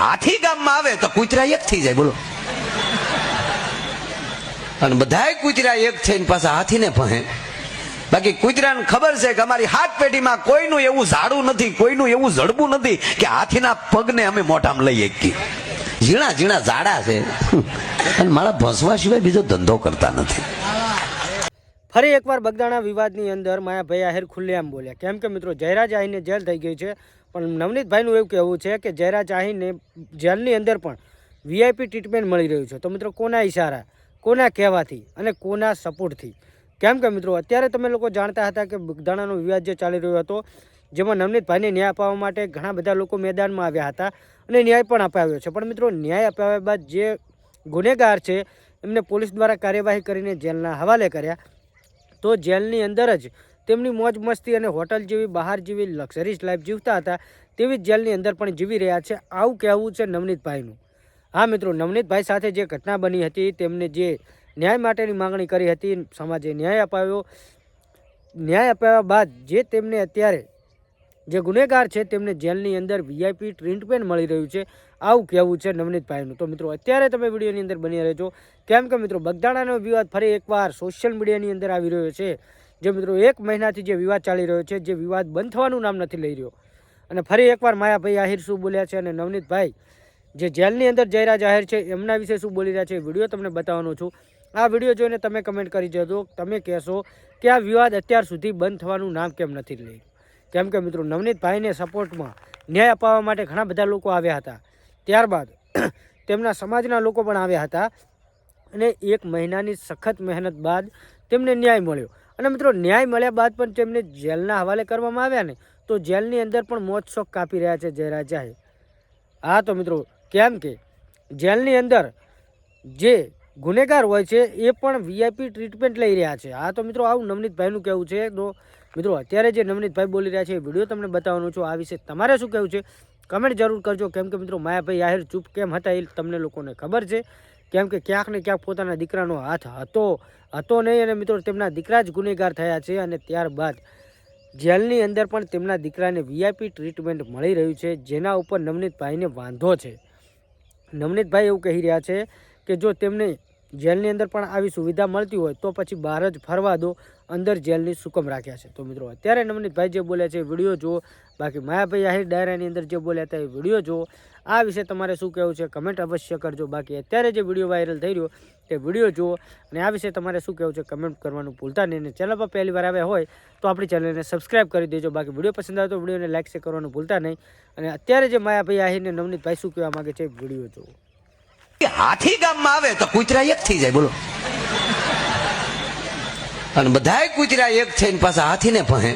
હાથી ગામમાં આવે તો કૂતરા એક થઈ જાય, બોલો. અને બધાય કૂતરા એક થઈને પાછા હાથીને ભહે. બાકી કૂતરાને ખબર છે કે અમારી હાથ પેઢીમાં કોઈનું એવું ઝાડું નથી, કોઈનું એવું જડબું નથી કે હાથીના પગને અમે મોઢામાં લઈ શકીએ. ઝીણા ઝીણા ઝાડા છે અને મારા ભસવા સિવાય બીજો ધંધો કરતા નથી. ફરી એકવાર બગદાણા વિવાદની અંદર માયાભાઈ આહિર ખુલ્લેઆમ બોલ્યા. કેમ કે મિત્રો જયરાજ આહિરને જેલ થઈ ગઈ છે, પણ નવનીતભાઈનું એવું કહેવું છે કે જયરાજ આહિરને જેલની અંદર પણ વીઆઈપી ટ્રીટમેન્ટ મળી રહ્યું છે. તો મિત્રો કોના ઈશારા, કોના કહેવાથી અને કોના સપોર્ટથી? કેમ કે મિત્રો અત્યારે તમે લોકો જાણતા હતા કે બગદાણાનો વિવાદ જે ચાલી રહ્યો હતો, જેમાં નવનીતભાઈને ન્યાય અપાવવા માટે ઘણા બધા લોકો મેદાનમાં આવ્યા હતા અને ન્યાય પણ અપાવ્યો છે. પણ મિત્રો ન્યાય અપાવ્યા બાદ જે ગુનેગાર છે એમને પોલીસ દ્વારા કાર્યવાહી કરીને જેલના હવાલે કર્યા. તો જેલની અંદર જ તેમની મોજ મસ્તી અને હોટલ જેવી બહાર જેવી લક્ઝરીઝ લાઈફ જીવતા હતા તેવી જ જેલની અંદર પણ જીવી રહ્યા છે. આવું કહેવું છે નવનીતભાઈનું. હા મિત્રો, નવનીતભાઈ સાથે જે ઘટના બની હતી, તેમને જે ન્યાય માટેની માંગણી કરી હતી, સમાજે ન્યાય અપાવ્યો. ન્યાય અપાવ્યા બાદ જે તેમને અત્યારે જે ગુનેગાર છે તેમને જેલની અંદર વીઆઈપી ટ્રીટમેન્ટ મળી રહ્યું છે, આવું કહેવું છે નવનીતભાઈનું. તો મિત્રો અત્યારે તમે વિડીયોની અંદર બની રહેજો. કેમ કે મિત્રો બગદાણાનો વિવાદ ફરી એકવાર સોશિયલ મીડિયાની અંદર આવી રહ્યો છે. જે મિત્રો 1 મહિનાથી જે વિવાદ ચાલી રહ્યો છે, જે વિવાદ બંધ થવાનું નામ નથી લઈ રહ્યો. અને ફરી એકવાર માયાભાઈ આહિર શું બોલ્યા છે અને નવનીતભાઈ જે જેલની અંદર જયરાજ આહિર છે એમના વિશે શું બોલી રહ્યા છે, વિડીયો તમને બતાવવાનો છું. આ વિડીયો જોઈને તમે કમેન્ટ કરી જજો. તમે કહેશો કે આ વિવાદ અત્યાર સુધી બંધ થવાનું નામ કેમ નથી લઈ. કેમ કે મિત્રો નવનીતભાઈને સપોર્ટમાં ન્યાય અપાવવા માટે ઘણા બધા લોકો આવ્યા હતા. ત્યારબાદ તેમના સમાજના લોકો પણ આવ્યા હતા અને 1 મહિનાની સખત મહેનત બાદ તેમને ન્યાય મળ્યો. અને મિત્રો ન્યાય મળ્યા બાદ પણ તેમને જેલના હવાલે કરવામાં આવ્યા ને, તો જેલની અંદર પણ મોજ શોખ કાપી રહ્યા છે જયરાજ આહિર. હા તો મિત્રો, કેમ કે જેલની અંદર જે ગુનેગાર હોય છે એ પણ વીઆઈપી ટ્રીટમેન્ટ લઈ રહ્યા છે. હા તો મિત્રો આવું નવનીતભાઈનું કહેવું છે. તો મિત્રો અત્યારે જે નવનીતભાઈ બોલી રહ્યા છે એ વિડીયો તમને બતાવવાનો છું. આ વિશે તમારે શું કહેવું છે કમેન્ટ જરૂર કરજો. કેમ કે મિત્રો માયાભાઈ આહિર ચૂપ કેમ હતા એ તમને લોકોને ખબર છે. કેમ કે ક્યાંક ને ક્યાંક પોતાના દીકરાનો હાથ હતો નહીં અને મિત્રો તેમના દીકરા જ ગુનેગાર થયા છે. અને ત્યારબાદ જેલની અંદર પણ તેમના દીકરાને વીઆઈપી ટ્રીટમેન્ટ મળી રહ્યું છે, જેના ઉપર નવનીતભાઈને વાંધો છે. નવનીતભાઈ એવું કહી રહ્યા છે કે જો તેમને જેલની અંદર પણ આવી સુવિધા મળતી હોય તો પછી બહાર જ ફરવા દો, અંદર જેલની સુકમ રાખ્યા છે. તો મિત્રો અત્યારે નવનીતભાઈ જે બોલ્યા છે વિડીયો જુઓ. બાકી માયાભાઈ આહિર ડાયરાની અંદર જે બોલ્યા હતા એ વિડીયો જુઓ. આ વિશે તમારે શું કહેવું છે કમેન્ટ અવશ્ય કરજો. બાકી અત્યારે જે વિડીયો વાયરલ થઈ રહ્યો તે વિડીયો જુઓ અને આ વિશે તમારે શું કહેવું છે કમેન્ટ કરવાનું ભૂલતા નહીં. અને ચેનલ પર પહેલી વાર આવ્યા હોય તો આપણી ચેનલને સબસ્ક્રાઈબ કરી દેજો. બાકી વિડીયો પસંદ આવે તો વિડીયોને લાઈક શેર કરવાનું ભૂલતા નહીં. અને અત્યારે જે માયાભાઈ આહિરને નવનીતભાઈ શું કહેવા માંગે છે વિડીયો જુઓ. હાથી ગામમાં આવે તો કૂતરા એક થઈ જાય, બોલો. અને બધાય કૂતરા એક થઈને પાછા હાથીને ભહે.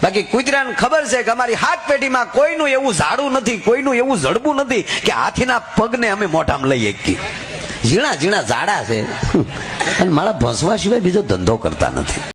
બાકી કૂતરાને ખબર છે કે અમારી હાથ પેઢીમાં કોઈનું એવું ઝાડું નથી, કોઈનું એવું જડબું નથી કે હાથીના પગને અમે મોઢામાં લઈ શકીએ. ઝીણા ઝીણા ઝાડા છે અને મારા ભસવા સિવાય બીજો ધંધો કરતા નથી.